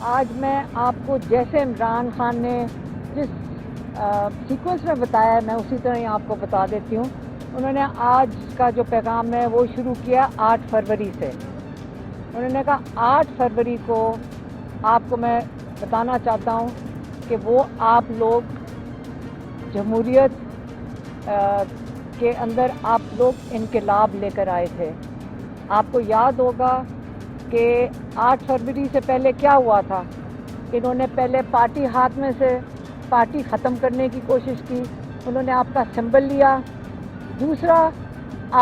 आज मैं आपको जैसे इमरान खान ने जिस सीक्वेंस में बताया है, मैं उसी तरह ही आपको बता देती हूँ। उन्होंने आज का जो पैगाम है वो शुरू किया 8 फरवरी से। उन्होंने कहा 8 फरवरी को आपको मैं बताना चाहता हूँ कि वो आप लोग जमहूरियत के अंदर आप लोग इनकलाब लेकर आए थे। आपको याद होगा कि 8 फरवरी से पहले क्या हुआ था। इन्होंने पहले पार्टी हाथ में से पार्टी ख़त्म करने की कोशिश की, उन्होंने आपका सिंबल लिया। दूसरा,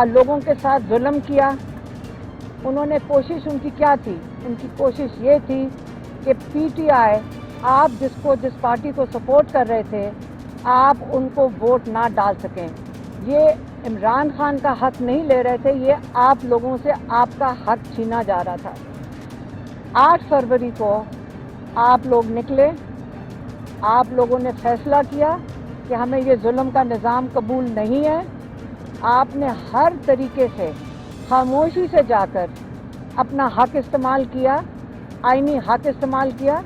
लोगों के साथ जुल्म किया। उन्होंने कोशिश उनकी क्या थी? उनकी कोशिश ये थी कि पीटीआई, आप जिस पार्टी को सपोर्ट कर रहे थे, आप उनको वोट ना डाल सकें। ये इमरान खान का हक नहीं ले रहे थे, ये आप लोगों से आपका हक छीना जा रहा था। 8 फरवरी को आप लोग निकले, आप लोगों ने फैसला किया कि हमें ये जुल्म का निज़ाम कबूल नहीं है। आपने हर तरीके से खामोशी से जाकर अपना हक इस्तेमाल किया, आईनी हक इस्तेमाल किया।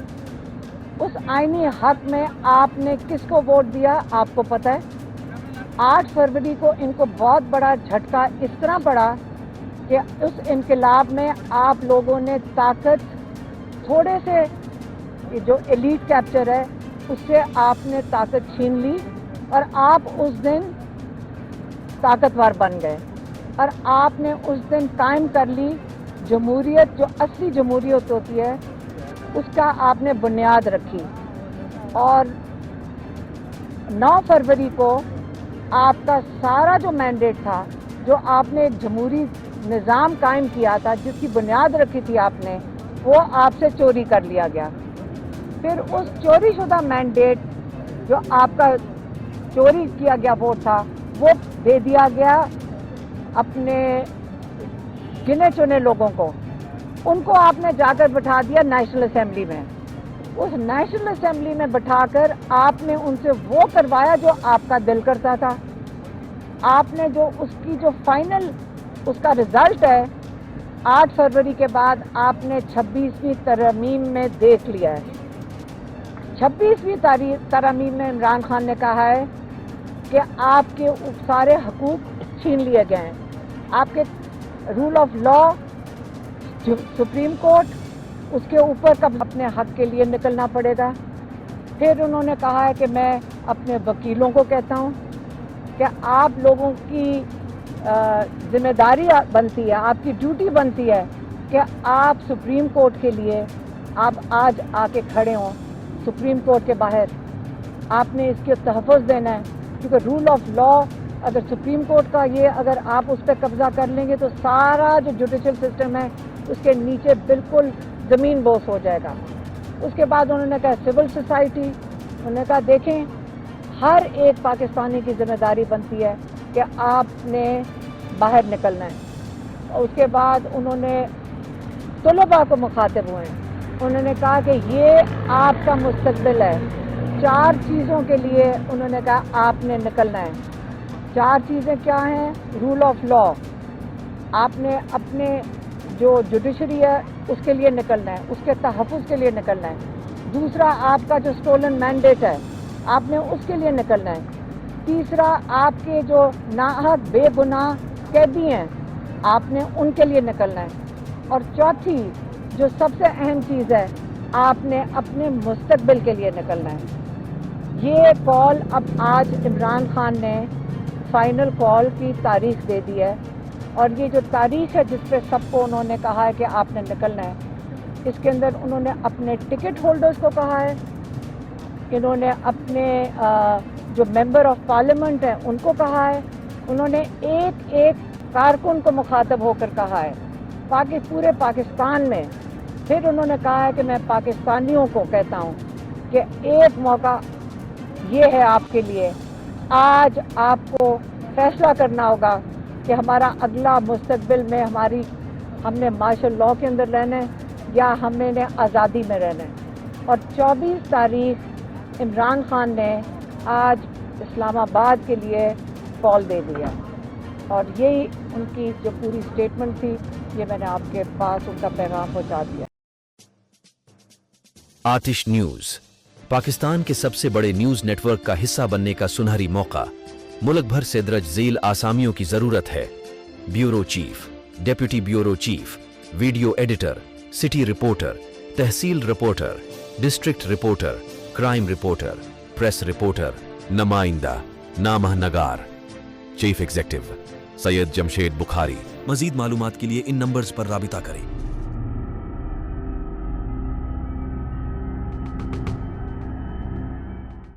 उस आईनी हक में आपने किसको वोट दिया आपको पता है। 8 फरवरी को इनको बहुत बड़ा झटका इस तरह पड़ा कि उस इनकलाब में आप लोगों ने ताकत, थोड़े से जो एलीट कैप्चर है उससे आपने ताकत छीन ली और आप उस दिन ताकतवर बन गए और आपने उस दिन कायम कर ली जमहूरियत, जो असली जमहूरियत होती है उसका आपने बुनियाद रखी। और 9 फरवरी को आपका सारा जो मैंडेट था, जो आपने एक जमहूरी निज़ाम कायम किया था, जिसकी बुनियाद रखी थी आपने, वो आपसे चोरी कर लिया गया। फिर उस चोरीशुदा मैंडेट, जो आपका चोरी किया गया वोट था, वो दे दिया गया अपने गिने चुने लोगों को। उनको आपने जाकर बिठा दिया नेशनल असेंबली में। उस नेशनल असेंबली में बिठाकर आपने उनसे वो करवाया जो आपका दिल करता था। आपने जो उसकी जो फाइनल उसका रिजल्ट है 8 फरवरी के बाद आपने 26वीं तरमीम में देख लिया है। 26वीं तरमीम में इमरान खान ने कहा है कि आपके सारे हकूक छीन लिए गए हैं। आपके rule of law, supreme court, उसके ऊपर कब अपने हक के लिए निकलना पड़ेगा। फिर उन्होंने कहा है कि मैं अपने वकीलों को कहता हूँ कि आप लोगों की जिम्मेदारी बनती है, आपकी ड्यूटी बनती है कि आप सुप्रीम कोर्ट के लिए आप आज आके खड़े हों सुप्रीम कोर्ट के बाहर। आपने इसके तहफ़्फ़ुज़ देना है, क्योंकि रूल ऑफ लॉ अगर सुप्रीम कोर्ट का ये अगर आप उस पर कब्ज़ा कर लेंगे तो सारा जो जुडिशल सिस्टम है उसके नीचे बिल्कुल ज़मीन बोस हो जाएगा। उसके बाद उन्होंने कहा सिविल सोसाइटी, उन्होंने कहा देखें हर एक पाकिस्तानी की जिम्मेदारी बनती है कि आपने बाहर निकलना है। और उसके बाद उन्होंने तलबा को मुखातिब हुए, उन्होंने कहा कि ये आपका मुस्तकबिल है। 4 चीज़ों के लिए उन्होंने कहा आपने निकलना है। 4 चीज़ें क्या हैं? रूल ऑफ लॉ, आपने अपने जो जुडिशरी है उसके लिए निकलना है, उसके तहफ़्फ़ुज़ के लिए निकलना है। दूसरा, आपका जो स्टोलन मैंडेट है आपने उसके लिए निकलना है। तीसरा, आपके जो नाहक बेगुनाह कैदी हैं आपने उनके लिए निकलना है। और चौथी जो सबसे अहम चीज़ है, आपने अपने मुस्तकबिल के लिए निकलना है। ये कॉल अब आज इमरान खान ने फाइनल कॉल की तारीख दे दी है और ये जो तारीख है जिस पे सबको उन्होंने कहा है कि आपने निकलना है, इसके अंदर उन्होंने अपने टिकट होल्डर्स को कहा है, इन्होंने अपने जो मेंबर ऑफ पार्लियामेंट हैं उनको कहा है, उन्होंने एक एक कारकुन को मुखातब होकर कहा है पूरे पाकिस्तान में। फिर उन्होंने कहा है कि मैं पाकिस्तानियों को कहता हूँ कि एक मौका ये है आपके लिए, आज आपको फैसला करना होगा कि हमारा अगला मुस्तकबिल में हमने मार्शल लॉ के अंदर रहना है या हमने आज़ादी में रहना है। और 24 तारीख इमरान खान ने आज इस्लामाबाद के लिए कॉल दे दिया और यही उनकी जो पूरी स्टेटमेंट थी, ये मैंने आपके पास उनका पैगाम पहुंचा दिया। आतिश न्यूज, पाकिस्तान के सबसे बड़े न्यूज नेटवर्क का हिस्सा बनने का सुनहरी मौका। मुल्क भर से दर्ज झील आसामियों की जरूरत है। Bureau chief, deputy bureau chief, video editor, city reporter, तहसील reporter, district reporter, crime reporter, press reporter, नुमाइंदा, नामह नगार। Chief executive Syed Jamshed Bukhari. मजीद मालूमात के लिए इन नंबर्स पर राबिता करें।